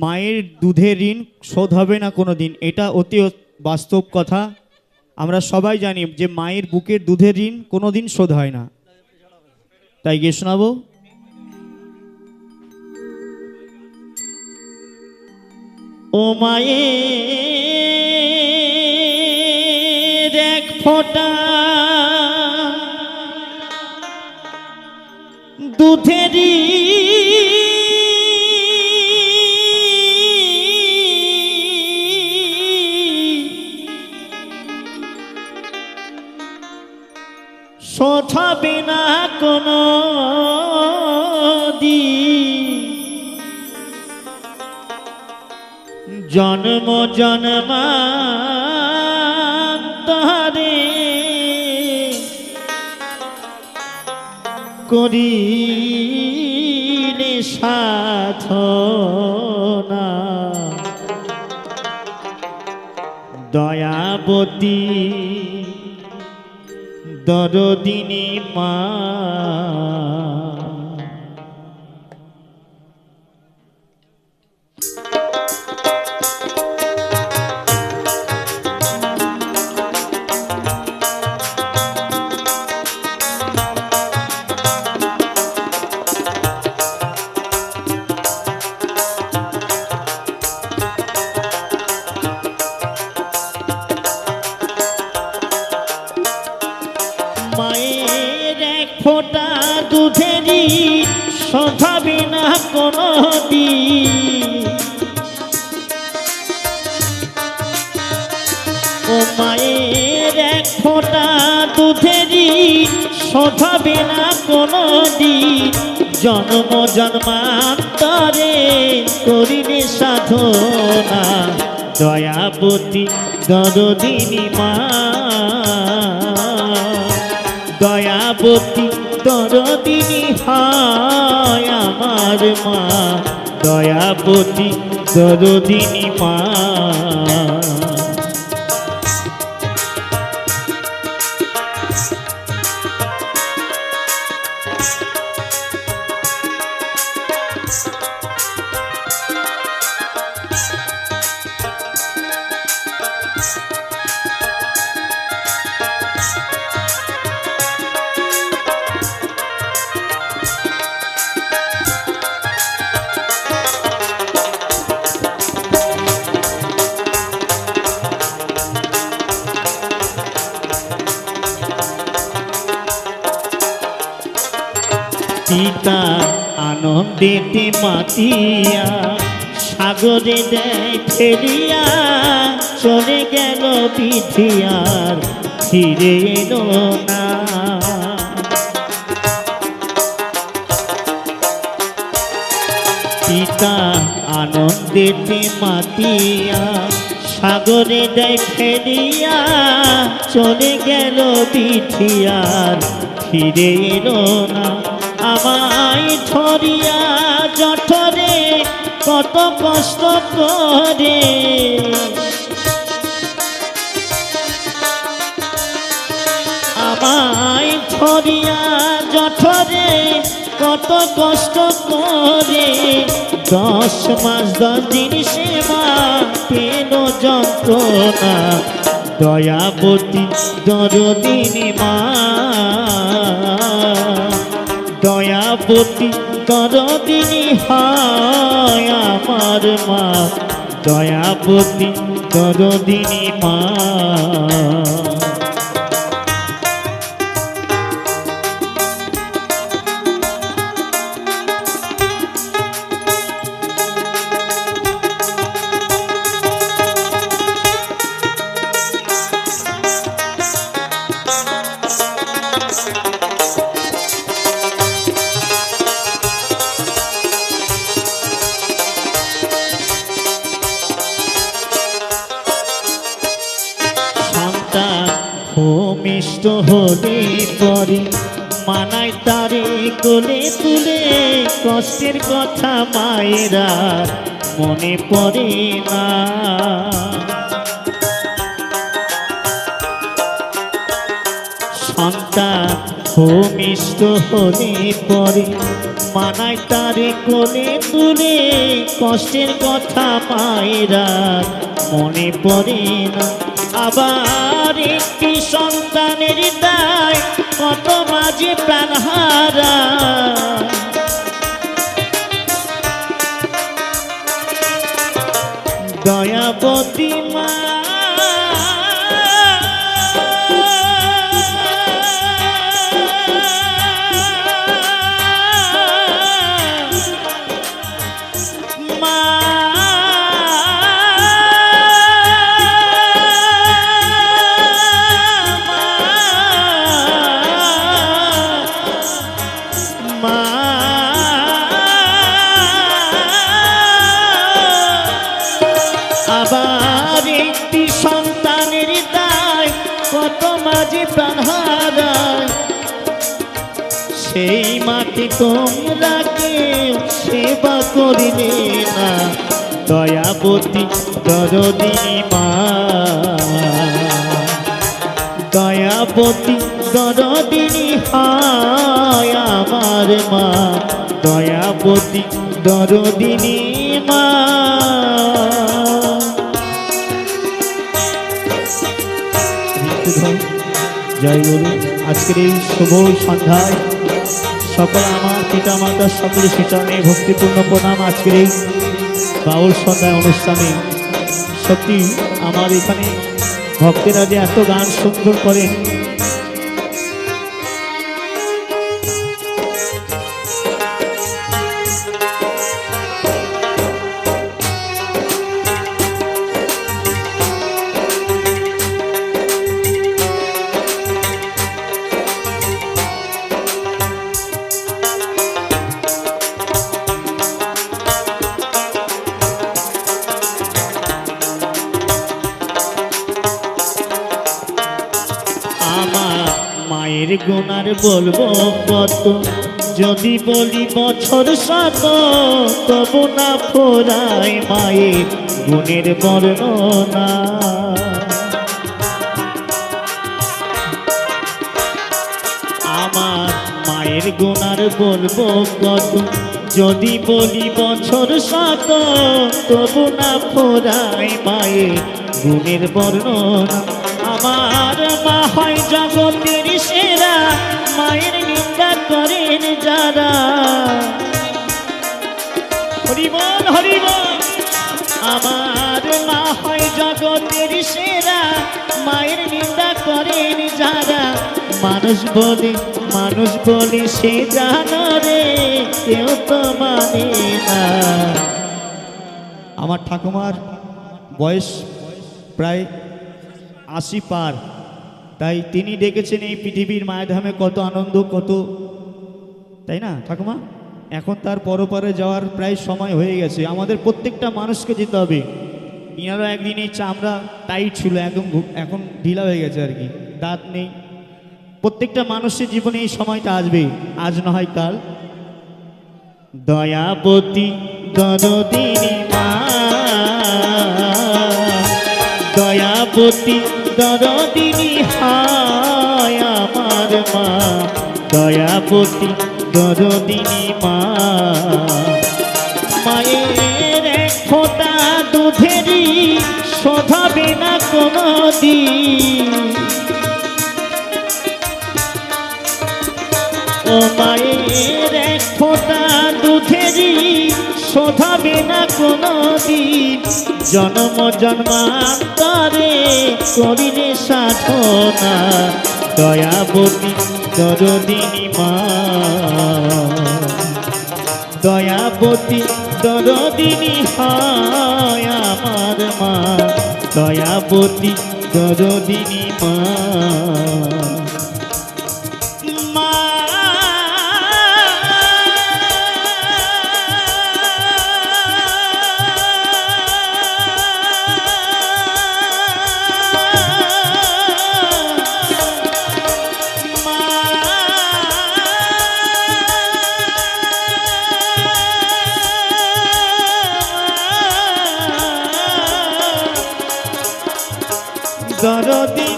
মায়ের দুধের ঋণ শোধ হবে না কোনো দিন, এটা অতি বাস্তব কথা। আমরা সবাই জানি যে মায়ের বুকের দুধের ঋণ কোনো দিন শোধ হয় না। তাই গিয়ে শোনাবো। ও মায়ের এক ফোঁটা দুধেরই শোধ হবে না কোনো দিন, জন্ম জন্মান্তরে করিলে সাধনা দয়াবতী দরদিনী মা। মায়ের এক ফোঁটা দুধেরই শোধ হবে না কোনো দিন, ও মায়ের এক ফোঁটা দুধেরই শোধ হবে না কোনো দিন, জন্ম জন্মান্তরে করিলে সাধনা দয়াবতী দরদিনী মা। দয়াবতী দরদিনী হয় আমার মা, দয়াবতী দরদিনী মা। পিতা আনন্দেতে মাতিয়া সাগরে দেয় ফেরিয়া, চলে গেল বিধিয়ার ফিরে এলো না। পিতা আনন্দেতে মাতিয়া সাগরে দেয় ফেরিয়া, চলে গেল বিধিয়ার ফিরে এলো না। আমায় ধরিয়া জঠরে কত কষ্ট করে, আমায় ধরিয়া জঠরে কত কষ্ট করে, 10 মাস 10 দিন সেবা পেল যন্ত্রণা দয়াবতী দরদিনী মা। দয়াবতী দরদিনী হয় আমার মা, দয়াবতী দরদিনী মা। ভূমিষ্ঠ হলে পরে মানায় তারে কোলে তুলে, কষ্টের কথা মায়েরা মনে পড়ে না। সন্তান ভূমিষ্ঠ হলে পরে মানাই তারে কোলে তুলে কষ্টের কথা মায়েরা মনে পড়ে না। আবার একটি সন্তানের দায় কত মাঝে প্রাণ হারা। দয়াবতী মা আবার একটি সন্তানের দায় কত মাঝে প্রাণ হারায়। সেই মাকে তোমরা কেউ সেবা করিলে না। দয়াবতী দরদিনী মা, দয়াবতী দরদিনী হায় আমার মা, দয়াবতী দরদিনী মা। জয় গুরু। আজকের এই শুভ সন্ধ্যায় সকল আমার পিতা মাতা সকলের চরণে ভক্তিপূর্ণ প্রণাম। আজকের এই বাউল সন্ধ্যায় অনুষ্ঠানে সত্যি আমার এখানে ভক্তেরা যে এত গান সুন্দর করেন, মায়ের গুণার বলবো কত, যদি বলি বছর শত তবু না ফোরায় মায়ের গুণের বর্ণনা। আমার মায়ের গুণার বলবো কত, যদি বলি বছর শত তবু না ফোরায় মায়ের গুণের বর্ণনা। আমার মা হয় জগতের সেরা, মায়ের নিন্দা করেন যারা। হরি বল হরি বল। আমার মা হয় জগতের সেরা, মায়ের নিন্দা করেন যারা। মানুষ বলে সে জানো রে, কেউ তো মানে না। আমার ঠাকুমার বয়স প্রায় 80 পার, তাই তিনি ডেকেছেন এই পৃথিবীর মায়াধামে কত আনন্দ, কত, তাই না ঠাকুমা? এখন তার পরপারে যাওয়ার প্রায় সময় হয়ে গেছে। আমাদের প্রত্যেকটা মানুষকে যেতে হবে। ইনারও একদিন এই চামড়া টাইট ছিল, এখন ঢিলা হয়ে গেছে আর কি, দাঁত নেই। প্রত্যেকটা মানুষের জীবনে এই সময়টা আসবে, আজ না হয় কাল। দয়াবতী দরদিনী মা, দয়াবতী দরদিনী হায় আমার মা, দয়াবতী দরদিনী মা। মায়ের এক ফোঁটা দুধেরই শোধাবে না কোনো দিন। ও মায়ের এক ফোঁটা দুধেরই শোধাবে না কোনো দিন। জন্ম জন্মান্তরে করিলে সাধনা, দয়াবতী দরদিনী মা, দয়াবতী দরদিনী হায় আমার মা, দয়াবতী দরদিনী মা। দরদি